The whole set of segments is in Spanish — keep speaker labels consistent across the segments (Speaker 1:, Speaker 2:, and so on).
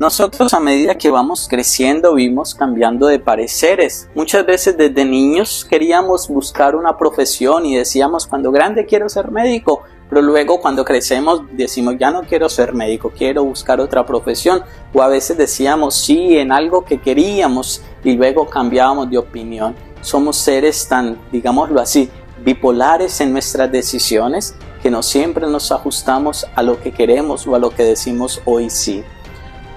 Speaker 1: Nosotros a medida que vamos creciendo vimos cambiando de pareceres. Muchas veces desde niños queríamos buscar una profesión y decíamos cuando grande quiero ser médico, pero luego cuando crecemos decimos ya no quiero ser médico, quiero buscar otra profesión, o a veces decíamos sí en algo que queríamos y luego cambiábamos de opinión. Somos seres tan, digámoslo así, bipolares en nuestras decisiones que no siempre nos ajustamos a lo que queremos o a lo que decimos hoy sí.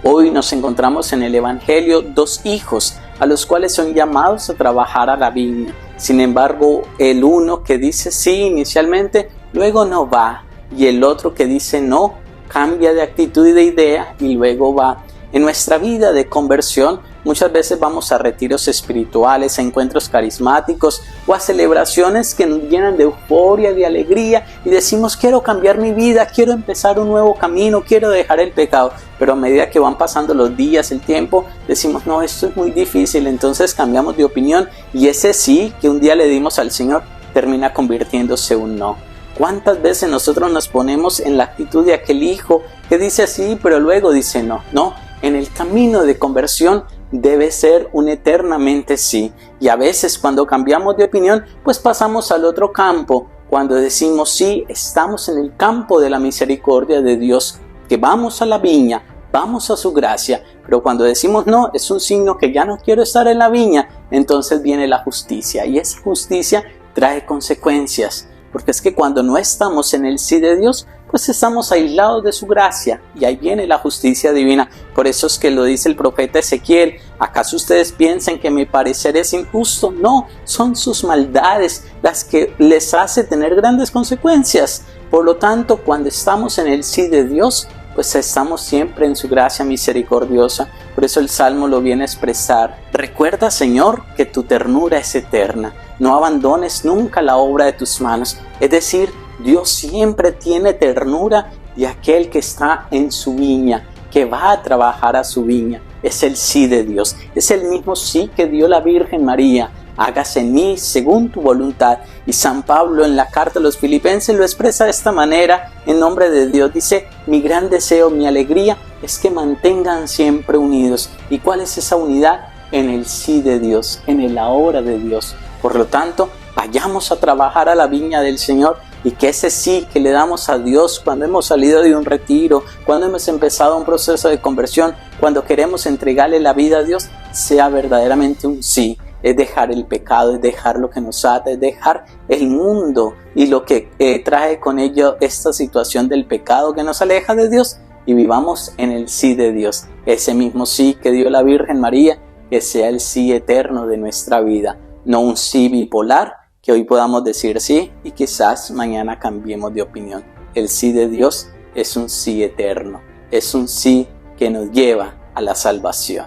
Speaker 1: Hoy nos encontramos en el Evangelio dos hijos a los cuales son llamados a trabajar a la viña. Sin embargo, el uno que dice sí inicialmente, luego no va. Y el otro que dice no, cambia de actitud y de idea y luego va. En nuestra vida de conversión, muchas veces vamos a retiros espirituales, a encuentros carismáticos o a celebraciones que nos llenan de euforia, de alegría y decimos quiero cambiar mi vida, quiero empezar un nuevo camino, quiero dejar el pecado. Pero a medida que van pasando los días, el tiempo, decimos no, esto es muy difícil, entonces cambiamos de opinión y ese sí que un día le dimos al Señor termina convirtiéndose en un no. ¿Cuántas veces nosotros nos ponemos en la actitud de aquel hijo que dice sí, pero luego dice no? No, en el camino de conversión debe ser un eternamente sí. Y a veces cuando cambiamos de opinión, pues pasamos al otro campo. Cuando decimos sí, estamos en el campo de la misericordia de Dios, que vamos a la viña, vamos a su gracia. Pero cuando decimos no, es un signo que ya no quiero estar en la viña. Entonces viene la justicia y esa justicia trae consecuencias. Porque es que cuando no estamos en el sí de Dios, pues estamos aislados de su gracia y ahí viene la justicia divina. Por eso es que lo dice el profeta Ezequiel: ¿acaso ustedes piensan que mi parecer es injusto? No, son sus maldades las que les hace tener grandes consecuencias. Por lo tanto, cuando estamos en el sí de Dios, pues estamos siempre en su gracia misericordiosa. Por eso el Salmo lo viene a expresar: recuerda, Señor, que tu ternura es eterna. No abandones nunca la obra de tus manos. Es decir, Dios siempre tiene ternura de aquel que está en su viña, que va a trabajar a su viña. Es el sí de Dios. Es el mismo sí que dio la Virgen María. Hágase en mí según tu voluntad. Y San Pablo en la carta a los Filipenses lo expresa de esta manera en nombre de Dios. Dice: mi gran deseo, mi alegría es que mantengan siempre unidos. ¿Y cuál es esa unidad? En el sí de Dios, en el ahora de Dios. Por lo tanto, vayamos a trabajar a la viña del Señor y que ese sí que le damos a Dios cuando hemos salido de un retiro, cuando hemos empezado un proceso de conversión, cuando queremos entregarle la vida a Dios, sea verdaderamente un sí. Es dejar el pecado, es dejar lo que nos ata, es dejar el mundo y lo que trae con ello esta situación del pecado que nos aleja de Dios, y vivamos en el sí de Dios. Ese mismo sí que dio la Virgen María, que sea el sí eterno de nuestra vida, no un sí bipolar, que hoy podamos decir sí y quizás mañana cambiemos de opinión. El sí de Dios es un sí eterno, es un sí que nos lleva a la salvación.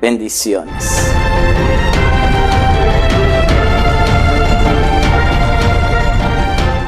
Speaker 1: Bendiciones.